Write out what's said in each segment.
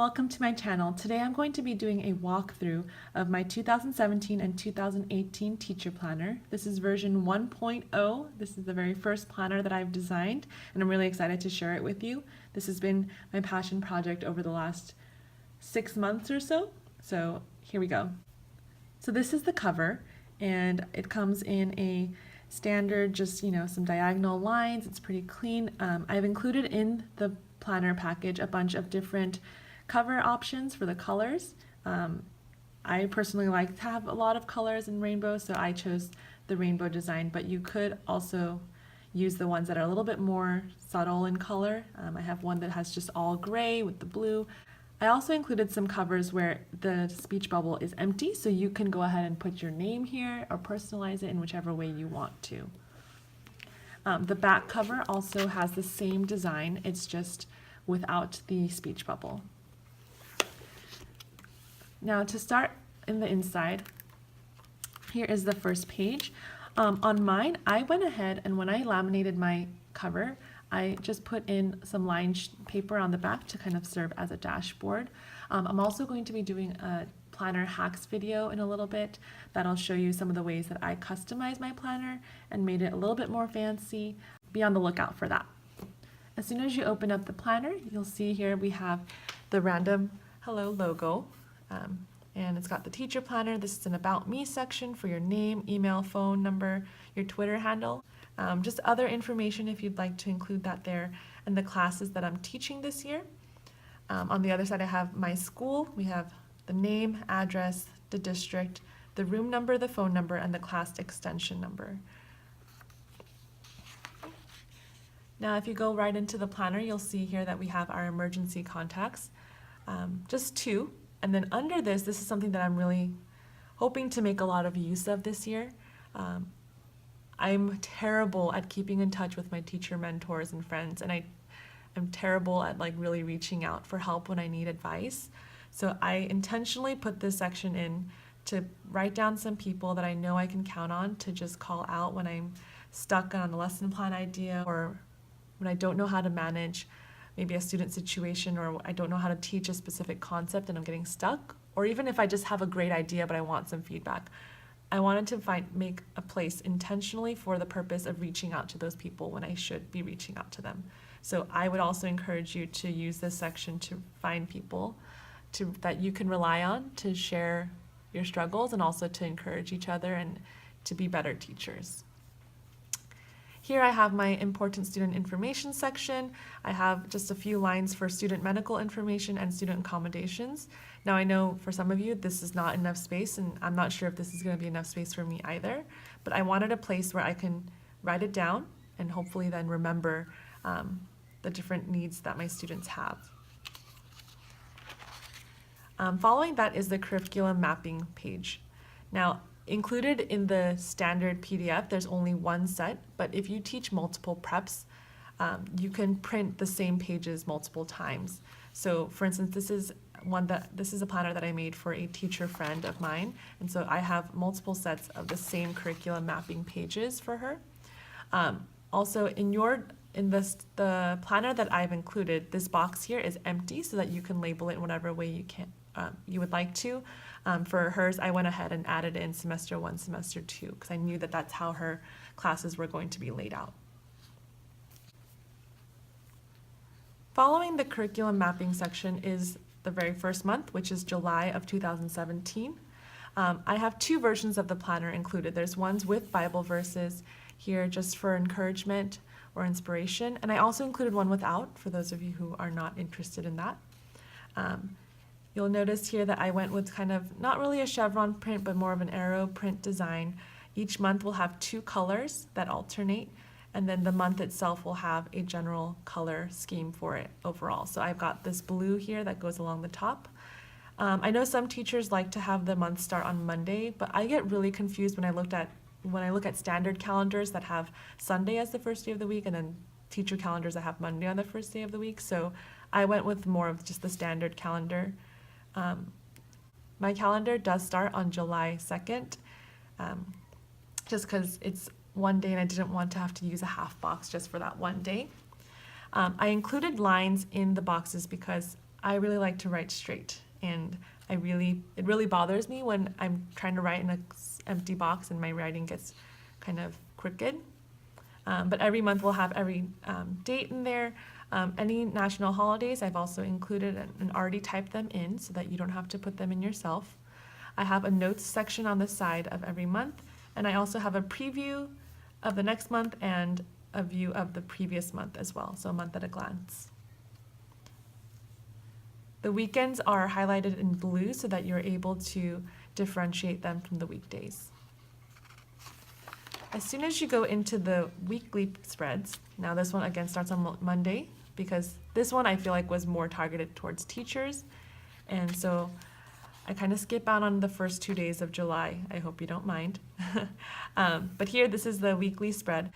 welcome to my channel. Today I'm going to be doing a walkthrough of my 2017 and 2018 teacher planner. This is version 1.0. This is the very first planner that I've designed, and I'm really excited to share it with you. This has been my passion project over the last 6 months or so. So here we go. So this is the cover, and it comes in a standard, just some diagonal lines. It's pretty clean. I've included in the planner package a bunch of different cover options for the colors. I personally like to have a lot of colors in rainbow, so I chose the rainbow design, but you could also use the ones that are a little bit more subtle in color. I have one that has just all gray with the blue. I also included some covers where the speech bubble is empty, so you can go ahead and put your name here or personalize it in whichever way you want to. The back cover also has the same design, it's just without the speech bubble. Now to start in the inside, here is the first page. On mine, I went ahead and when I laminated my cover, I just put in some lined paper on the back to kind of serve as a dashboard. I'm also going to be doing a planner hacks video in a little bit that'll show you some of the ways that I customized my planner and made it a little bit more fancy. Be on the lookout for that. As soon as you open up the planner, you'll see here we have the random hello logo, and it's got the teacher planner. This is an about me section for your name, email, phone number, your Twitter handle, just other information if you'd like to include that there, and the classes that I'm teaching this year. On the other side I have my school. We have the name, address, the district, the room number, the phone number, and the class extension number. Now if you go right into the planner, you'll see here that we have our emergency contacts, just 2. And then under this is something that I'm really hoping to make a lot of use of this year. I'm terrible at keeping in touch with my teacher mentors and friends, and I'm terrible at really reaching out for help when I need advice. So I intentionally put this section in to write down some people that I know I can count on to just call out when I'm stuck on a lesson plan idea, or when I don't know how to manage maybe a student situation, or I don't know how to teach a specific concept and I'm getting stuck, or even if I just have a great idea but I want some feedback. I wanted to make a place intentionally for the purpose of reaching out to those people when I should be reaching out to them. So I would also encourage you to use this section to find people that you can rely on to share your struggles, and also to encourage each other and to be better teachers. Here I have my important student information section. I have just a few lines for student medical information and student accommodations. Now I know for some of you this is not enough space, and I'm not sure if this is going to be enough space for me either, but I wanted a place where I can write it down and hopefully then remember the different needs that my students have. Following that is the curriculum mapping page. Now, included in the standard PDF, there's only one set, but if you teach multiple preps, you can print the same pages multiple times. So for instance, this is a planner that I made for a teacher friend of mine, and so I have multiple sets of the same curriculum mapping pages for her. Also, in the planner that I've included, this box here is empty so that you can label it in whatever way you would like to. For hers, I went ahead and added in semester 1, semester 2, because I knew that that's how her classes were going to be laid out. Following the curriculum mapping section is the very first month, which is July of 2017. I have 2 versions of the planner included. There's ones with Bible verses here just for encouragement or inspiration, and I also included one without for those of you who are not interested in that. You'll notice here that I went with kind of not really a chevron print, but more of an arrow print design. Each month will have 2 colors that alternate, and then the month itself will have a general color scheme for it overall. So I've got this blue here that goes along the top. I know some teachers like to have the month start on Monday, but I get really confused when I look at standard calendars that have Sunday as the first day of the week, and then teacher calendars that have Monday on the first day of the week. So I went with more of just the standard calendar. My calendar does start on July 2nd, just because it's one day and I didn't want to have to use a half box just for that one day. I included lines in the boxes because I really like to write straight, and it really bothers me when I'm trying to write in an empty box and my writing gets kind of crooked. But every month we'll have every date in there. Any national holidays, I've also included and already typed them in so that you don't have to put them in yourself. I have a notes section on the side of every month, and I also have a preview of the next month and a view of the previous month as well, so a month at a glance. The weekends are highlighted in blue so that you're able to differentiate them from the weekdays. As soon as you go into the weekly spreads, now this one again starts on Monday, because this one I feel like was more targeted towards teachers, and so I kind of skip out on the first 2 days of July. I hope you don't mind. But here, this is the weekly spread.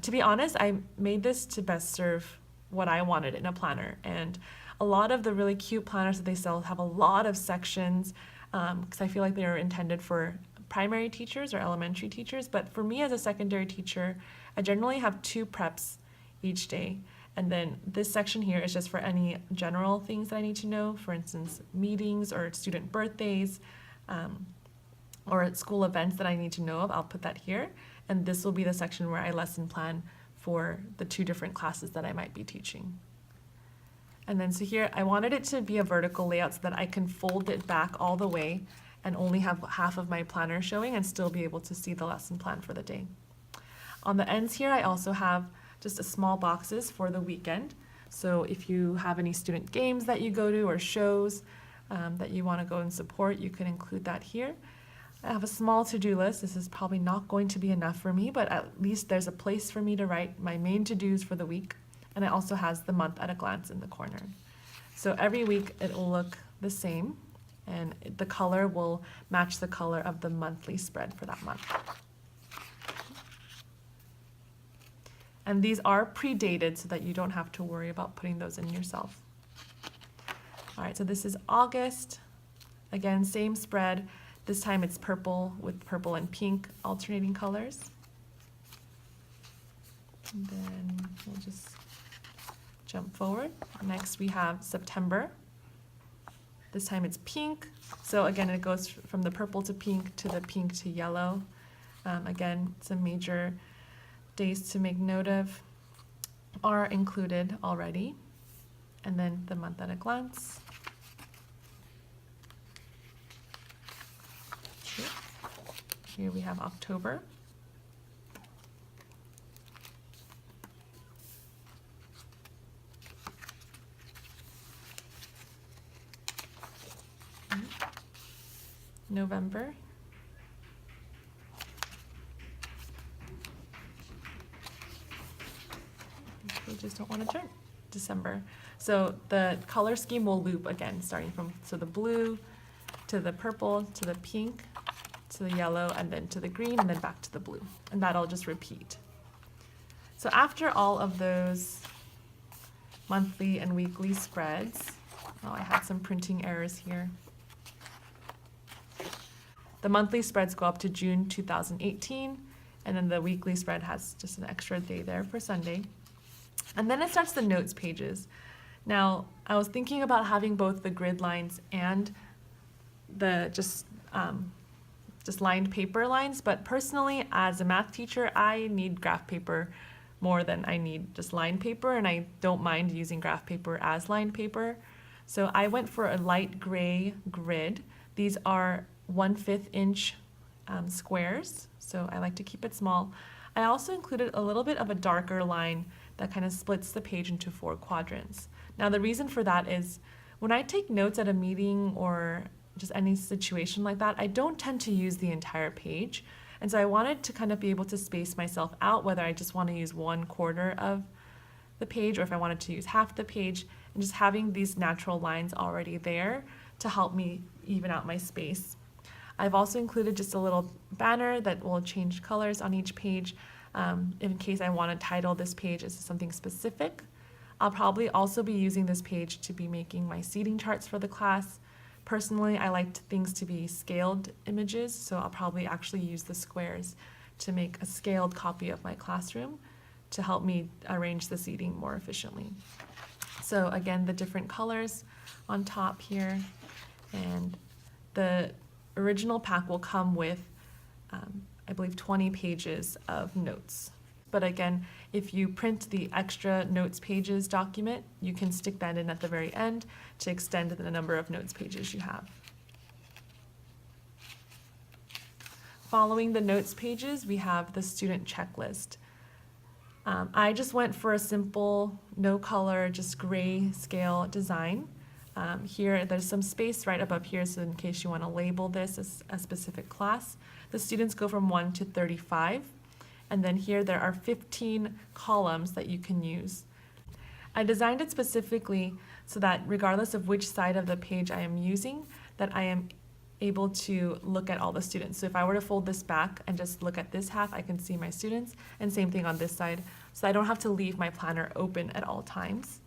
To be honest, I made this to best serve what I wanted in a planner, and a lot of the really cute planners that they sell have a lot of sections, because I feel like they're intended for primary teachers or elementary teachers. But for me as a secondary teacher, I generally have 2 preps each day. And then this section here is just for any general things that I need to know, for instance, meetings or student birthdays, or school events that I need to know of. I'll put that here. And this will be the section where I lesson plan for the 2 different classes that I might be teaching. And then so here, I wanted it to be a vertical layout so that I can fold it back all the way and only have half of my planner showing and still be able to see the lesson plan for the day. On the ends here, I also have just a small boxes for the weekend. So if you have any student games that you go to or shows that you want to go and support, you can include that here. I have a small to-do list. This is probably not going to be enough for me, but at least there's a place for me to write my main to-dos for the week. And it also has the month at a glance in the corner. So every week it will look the same, and the color will match the color of the monthly spread for that month. And these are pre-dated so that you don't have to worry about putting those in yourself. All right, so this is August. Again, same spread. This time it's purple with purple and pink alternating colors. And then we'll just jump forward. Next we have September. This time it's pink. So again, it goes from the purple to pink to the pink to yellow. Again, some major days to make note of are included already. And then the month at a glance. Here we have October. November. These pages don't want to turn. December. So the color scheme will loop again, starting from the blue to the purple to the pink to the yellow and then to the green and then back to the blue. And that'll just repeat. So after all of those monthly and weekly spreads, oh, I had some printing errors here. The monthly spreads go up to June 2018, and then the weekly spread has just an extra day there for Sunday. And then it starts the notes pages. Now, I was thinking about having both the grid lines and the just lined paper lines, but personally, as a math teacher, I need graph paper more than I need just lined paper, and I don't mind using graph paper as lined paper. So I went for a light gray grid. These are 1/5 inch squares, so I like to keep it small. I also included a little bit of a darker line that kind of splits the page into 4 quadrants. Now the reason for that is when I take notes at a meeting or just any situation like that, I don't tend to use the entire page. And so I wanted to kind of be able to space myself out, whether I just want to use 1/4 of the page or if I wanted to use half the page, and just having these natural lines already there to help me even out my space. I've also included just a little banner that will change colors on each page in case I want to title this page as something specific. I'll probably also be using this page to be making my seating charts for the class. Personally, I like things to be scaled images, so I'll probably actually use the squares to make a scaled copy of my classroom to help me arrange the seating more efficiently. So again, the different colors on top here, and the original pack will come with, I believe, 20 pages of notes. But again, if you print the extra notes pages document, you can stick that in at the very end to extend the number of notes pages you have. Following the notes pages, we have the student checklist. I just went for a simple, no color, just gray scale design. Here, there's some space right above here, so in case you want to label this as a specific class. The students go from 1 to 35. And then here there are 15 columns that you can use. I designed it specifically so that regardless of which side of the page I am using, that I am able to look at all the students. So if I were to fold this back and just look at this half, I can see my students, and same thing on this side. So I don't have to leave my planner open at all times.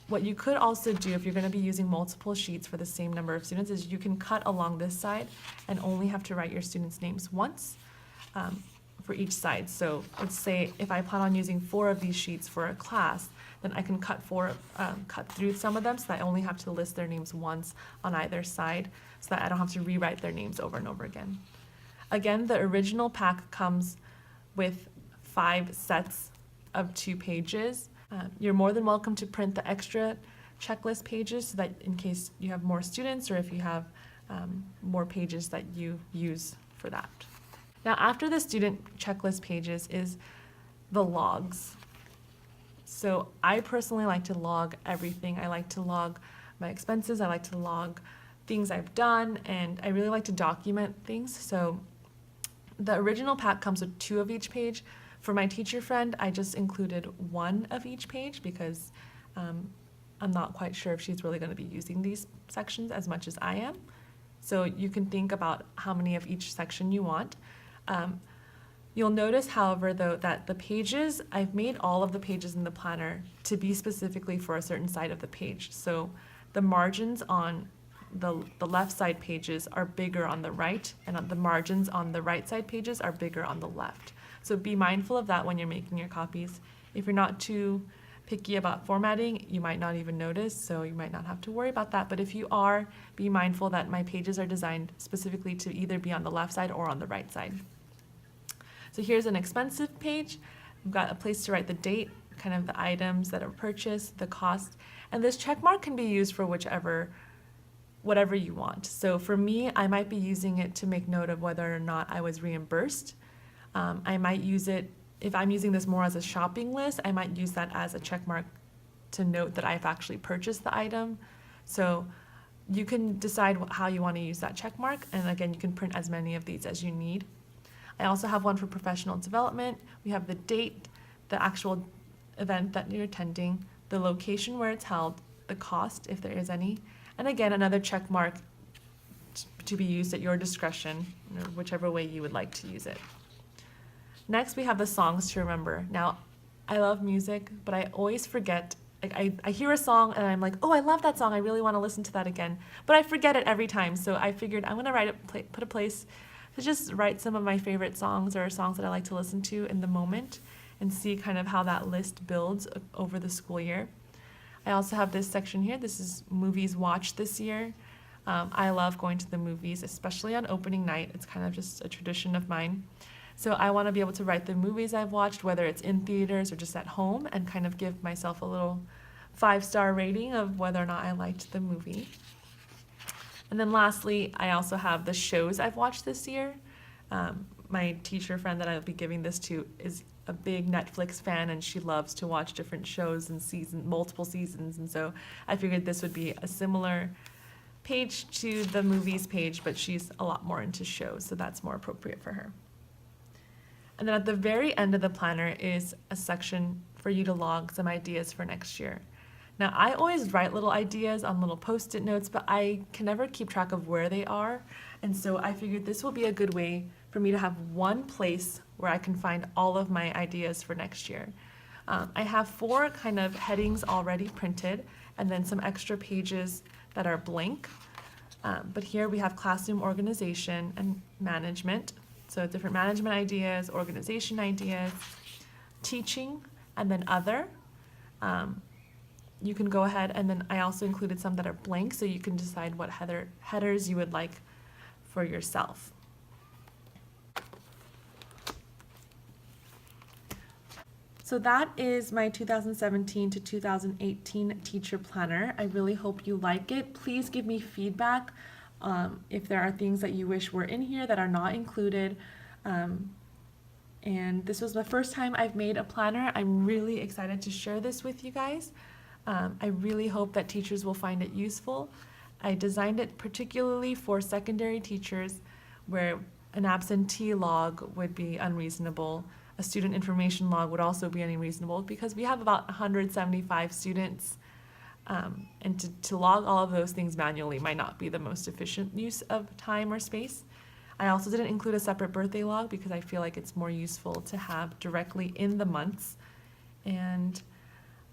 What you could also do if you're going to be using multiple sheets for the same number of students is you can cut along this side and only have to write your students' names once. For each side. So let's say if I plan on using 4 of these sheets for a class, then I can cut through some of them so that I only have to list their names once on either side so that I don't have to rewrite their names over and over again. Again, the original pack comes with 5 sets of 2 pages. You're more than welcome to print the extra checklist pages so that in case you have more students or if you have more pages that you use for that. Now, after the student checklist pages is the logs. So I personally like to log everything. I like to log my expenses. I like to log things I've done, and I really like to document things. So the original pack comes with 2 of each page. For my teacher friend, I just included 1 of each page because I'm not quite sure if she's really going to be using these sections as much as I am. So you can think about how many of each section you want. You'll notice, however, though, that the pages, I've made all of the pages in the planner to be specifically for a certain side of the page. So the margins on the left side pages are bigger on the right, and the margins on the right side pages are bigger on the left. So be mindful of that when you're making your copies. If you're not too picky about formatting, you might not even notice, so you might not have to worry about that. But if you are, be mindful that my pages are designed specifically to either be on the left side or on the right side. So here's an expensive page. We've got a place to write the date, kind of the items that are purchased, the cost, and this check mark can be used for whatever you want. So for me, I might be using it to make note of whether or not I was reimbursed. I might use it, if I'm using this more as a shopping list, I might use that as a check mark to note that I've actually purchased the item. So you can decide how you want to use that check mark, and again, you can print as many of these as you need. I also have one for professional development. We have the date, the actual event that you're attending, the location where it's held, the cost, if there is any, and again, another check mark to be used at your discretion, or whichever way you would like to use it. Next, we have the songs to remember. Now, I love music, but I always forget. Like I hear a song and I'm like, oh, I love that song. I really want to listen to that again. But I forget it every time. So I figured I'm going to put a place to just write some of my favorite songs or songs that I like to listen to in the moment and see kind of how that list builds over the school year. I also have this section here. This is movies watched this year. I love going to the movies, especially on opening night. It's kind of just a tradition of mine. So I want to be able to write the movies I've watched, whether it's in theaters or just at home, and kind of give myself a little 5-star rating of whether or not I liked the movie. And then lastly, I also have the shows I've watched this year. My teacher friend that I'll be giving this to is a big Netflix fan, and she loves to watch different shows and multiple seasons. And so I figured this would be a similar page to the movies page, but she's a lot more into shows, so that's more appropriate for her. And then at the very end of the planner is a section for you to log some ideas for next year. Now, I always write little ideas on little Post-it notes, but I can never keep track of where they are. And so I figured this will be a good way for me to have one place where I can find all of my ideas for next year. I have 4 kind of headings already printed, and then some extra pages that are blank. But here we have classroom organization and management. So different management ideas, organization ideas, teaching, and then other. you can go ahead, and then I also included some that are blank, so you can decide what headers you would like for yourself. So that is my 2017 to 2018 teacher planner. I really hope you like it. Please give me feedback if there are things that you wish were in here that are not included. And this was the first time I've made a planner. I'm really excited to share this with you guys. I really hope that teachers will find it useful. I designed it particularly for secondary teachers where an absentee log would be unreasonable. A student information log would also be unreasonable because we have about 175 students, and to log all of those things manually might not be the most efficient use of time or space. I also didn't include a separate birthday log because I feel like it's more useful to have directly in the months. And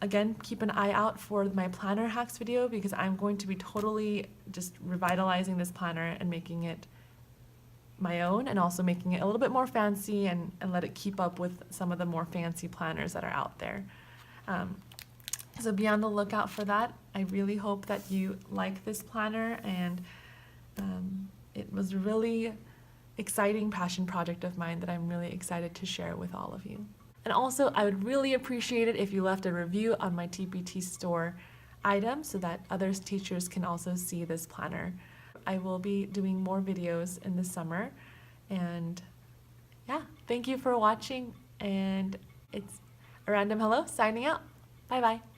again, keep an eye out for my planner hacks video because I'm going to be totally just revitalizing this planner and making it my own, and also making it a little bit more fancy and let it keep up with some of the more fancy planners that are out there. So be on the lookout for that. I really hope that you like this planner, and it was a really exciting passion project of mine that I'm really excited to share with all of you. And also, I would really appreciate it if you left a review on my TPT store item so that other teachers can also see this planner. I will be doing more videos in the summer, and yeah, thank you for watching, and it's a random hello signing out. Bye bye.